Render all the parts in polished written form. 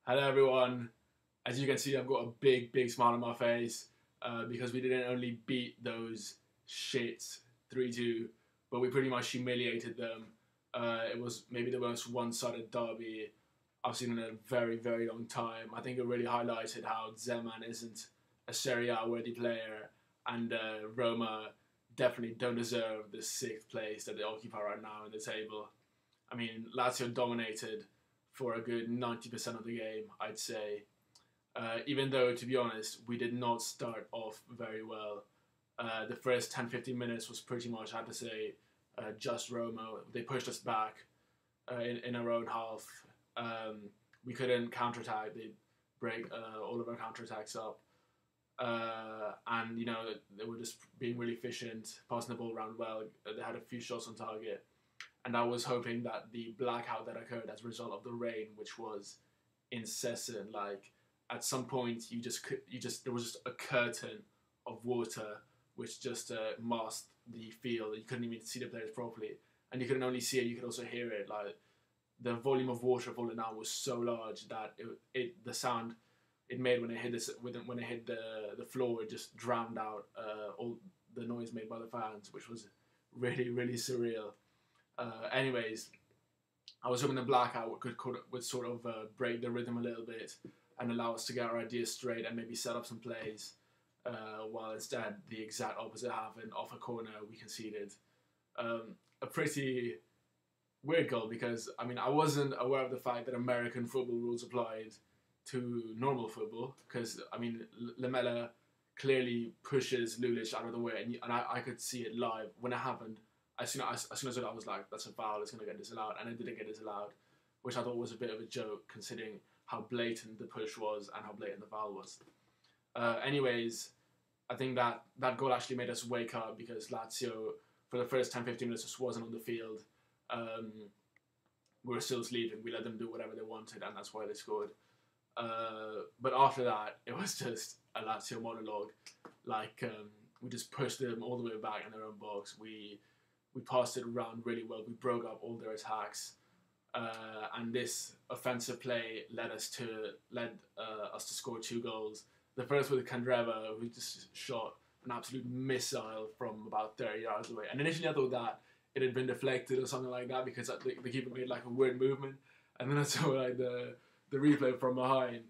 Hello everyone. As you can see, I've got a big smile on my face because we didn't only beat those shits 3-2, but we pretty much humiliated them. It was maybe the most one-sided derby I've seen in a very long time. I think it really highlighted how Zeman isn't a Serie A worthy player, and Roma definitely don't deserve the 6th place that they occupy right now in the table. I mean, Lazio dominated for a good 90% of the game, I'd say. Even though, to be honest, we did not start off very well. The first 10-15 minutes was pretty much, I have to say, just Roma. They pushed us back in our own half. We couldn't counterattack. They break all of our counterattacks up. And, they were just being really efficient, passing the ball around well. They had a few shots on target. And I was hoping that the blackout that occurred as a result of the rain, which was incessant, like at some point there was just a curtain of water which just masked the field. You couldn't even see the players properly, and you couldn't only see it, you could also hear it. Like the volume of water falling down was so large that the sound it made when it hit the floor, it just drowned out all the noise made by the fans, which was really surreal. Anyways, I was hoping the blackout would sort of break the rhythm a little bit and allow us to get our ideas straight and maybe set up some plays, while instead the exact opposite happened. Off a corner, we conceded. A pretty weird goal because, I mean, I wasn't aware of the fact that American football rules applied to normal football because, I mean, Lamela clearly pushes Lulic out of the way and I could see it live when it happened. As soon as I was like, that's a foul, it's going to get disallowed, and it didn't get disallowed, which I thought was a bit of a joke considering how blatant the push was and how blatant the foul was. Anyways, I think that goal actually made us wake up because Lazio, for the first 10-15 minutes, just wasn't on the field. We were still sleeping, we let them do whatever they wanted, and that's why they scored. But after that, it was just a Lazio monologue. Like, we just pushed them all the way back in their own box. We passed it around really well. We broke up all their attacks, and this offensive play led us to score 2 goals. The first with Candreva, who just shot an absolute missile from about 30 yards away. And initially I thought that it had been deflected or something like that because the keeper made like a weird movement. And then I saw like the replay from behind,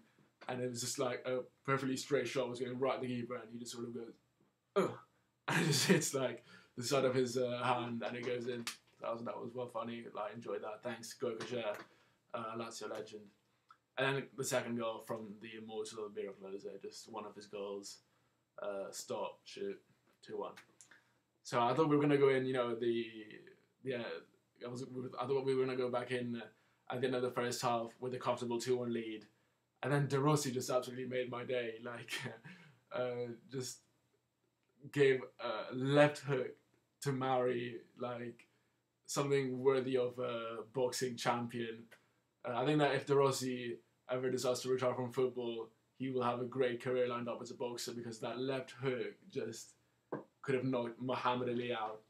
and it was just like a perfectly straight shot was going right at the keeper, and he just sort of goes, oh, and it just hits like the side of his hand, and it goes in. That was well funny. Like, enjoyed that. Thanks, Goycochea, Lazio legend. And then the second goal from the immortal Miraclosa, just one of his goals. Stop, shoot, 2-1. So I thought we were gonna go in. I thought we were gonna go back in at the end of the first half with a comfortable 2-1 lead, and then De Rossi just absolutely made my day. Like, just gave a left hook to Mauri, like something worthy of a boxing champion. I think that if De Rossi ever decides to retire from football, he will have a great career lined up as a boxer because that left hook just could have knocked Muhammad Ali out.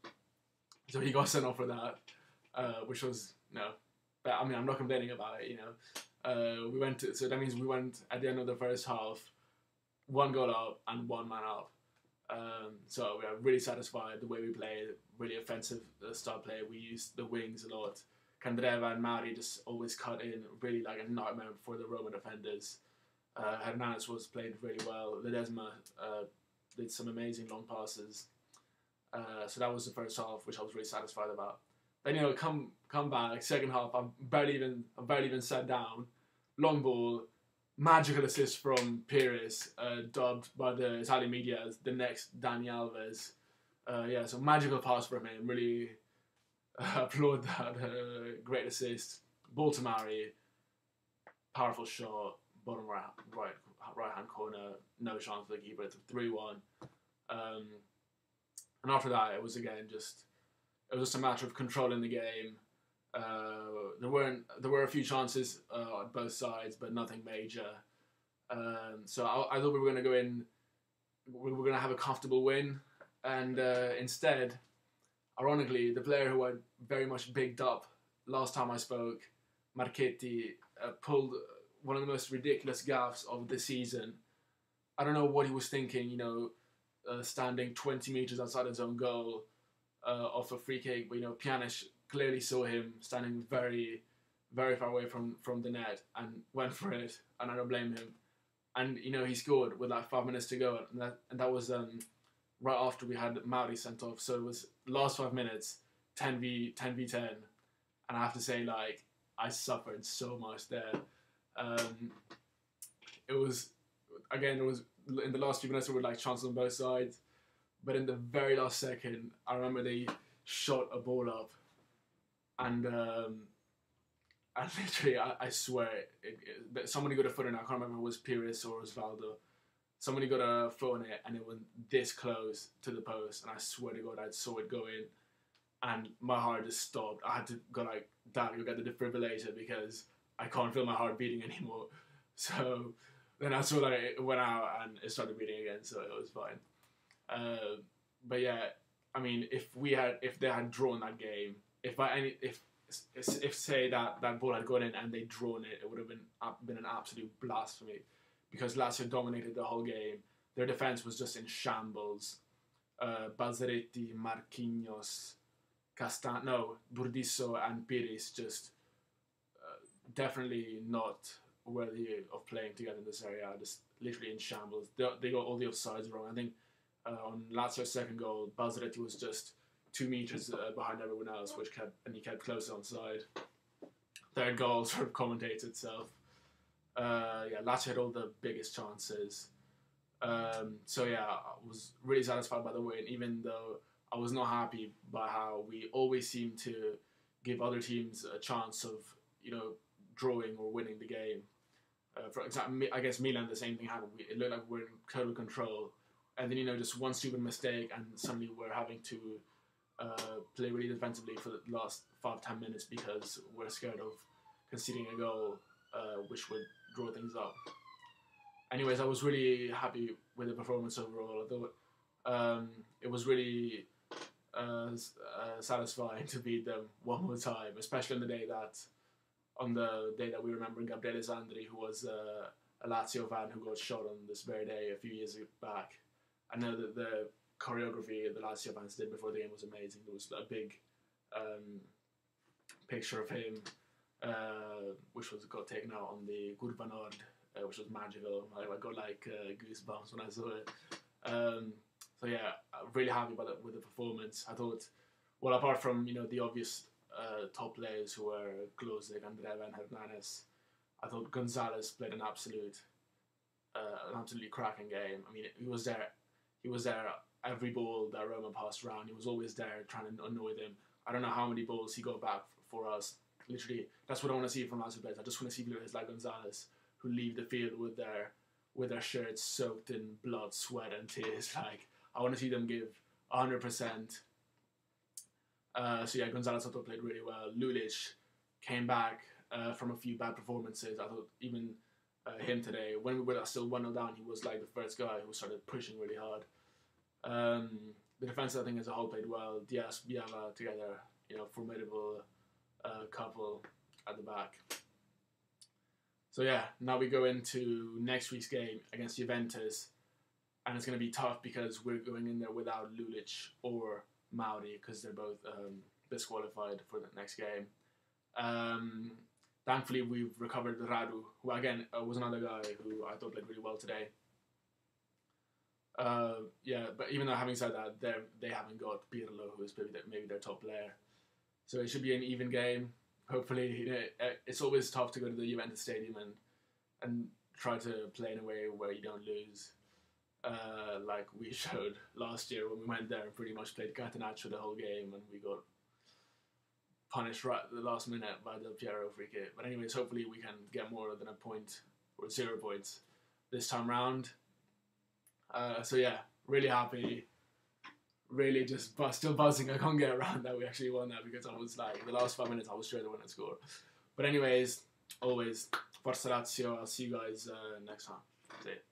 So he got sent off for that, which was, but I mean, I'm not complaining about it, so that means we went at the end of the first half, 1 goal up and 1 man up. So we are really satisfied the way we played, really offensive style play. We used the wings a lot. Candreva and Mauri just always cut in, really like a nightmare for the Roman defenders. Hernandez was played really well. Ledesma did some amazing long passes. So that was the first half, which I was really satisfied about. Then come back second half. I barely even sat down. Long ball. Magical assist from Pires, dubbed by the Italian media as the next Dani Alves. So magical pass from him. Really applaud that great assist. Ball to Mauri. Powerful shot. Bottom right hand corner. No chance for the keeper. It's 3-1. And after that, it was just a matter of controlling the game. There were a few chances on both sides, but nothing major. So I thought we were going to go in, we were going to have a comfortable win, and instead, ironically, the player who I very much bigged up last time I spoke, Marchetti, pulled one of the most ridiculous gaffes of the season. I don't know what he was thinking, standing 20 metres outside his own goal off a free kick. But, Pjanic clearly saw him standing very, very far away from the net and went for it, and I don't blame him. And, he scored with like 5 minutes to go, and that was right after we had Mauri sent off. So it was last 5 minutes, 10v10, and I have to say, like, I suffered so much there. It was in the last few minutes there were like chances on both sides, but in the very last second, I remember they shot a ball up, and literally, I swear, somebody got a foot in it. I can't remember if it was Pires or Osvaldo. Somebody got a foot on it, and it went this close to the post, and I swear to God, I saw it go in, and my heart just stopped. I had to go like, "Dad, you get the defibrillator because I can't feel my heart beating anymore." So then I saw that it went out and it started beating again, so it was fine. But yeah, I mean, if they had drawn that game, if say that ball had gone in and they'd drawn it, it would have been an absolute blast for me, because Lazio dominated the whole game. Their defense was just in shambles. Balzaretti, Marquinhos, Burdisso and Pires just definitely not worthy of playing together in this area. Just literally in shambles. They got all the offsides wrong. I think on Lazio's second goal, Balzaretti was just 2 meters behind everyone else, he kept close onside. Third goal sort of commentates itself. Lazio had all the biggest chances. So yeah, I was really satisfied by the win, even though I was not happy by how we always seem to give other teams a chance of, drawing or winning the game. For example, I guess Milan, the same thing happened. It looked like we were in total control, and then just one stupid mistake, and suddenly we're having to play really defensively for the last 5-10 minutes because we're scared of conceding a goal, which would draw things up. Anyways, I was really happy with the performance overall. I thought it was really satisfying to beat them one more time, especially on the day that we remember Gabriele Sandri, who was a Lazio fan who got shot on this very day a few years back. I know that the choreography the Lazio fans did before the game was amazing. There was a big picture of him, which got taken out on the Curva Nord, which was magical. I got like goosebumps when I saw it. So yeah, I'm really happy with the performance. I thought, well, apart from the obvious top players who were Klose, Andreva and Hernanes, I thought Gonzalez played an absolutely cracking game. I mean, he was there every ball that Roma passed around. He was always there trying to annoy them. I don't know how many balls he got back for us. Literally, that's what I want to see from Lazio players. I just want to see players like Gonzalez who leave the field with their shirts soaked in blood, sweat and tears. Like, I want to see them give 100%. So yeah, Gonzalez I thought played really well. Lulic came back from a few bad performances. I thought even him today, when we were still 1-0 down, he was like the first guy who started pushing really hard. The defense, I think, as a whole played well. Diaz, Biava together, formidable couple at the back. So yeah, now we go into next week's game against Juventus, and it's going to be tough because we're going in there without Lulic or Mauri because they're both disqualified for the next game. Thankfully, we've recovered Radu, who again was another guy who I thought played really well today. But even though having said that, they haven't got Pirlo, who is maybe their top player. So it should be an even game. Hopefully, it's always tough to go to the Juventus stadium and try to play in a way where you don't lose. Like we showed last year when we went there and pretty much played Catenaccio the whole game and we got punished right at the last minute by the Piero free kick. But anyways, hopefully we can get more than a point or 0 points this time round. So yeah, really happy. Really just still buzzing. I can't get around that we actually won that because I was like, the last 5 minutes I was sure they wouldn't score. But anyways, always, Forza Lazio. I'll see you guys next time. See you.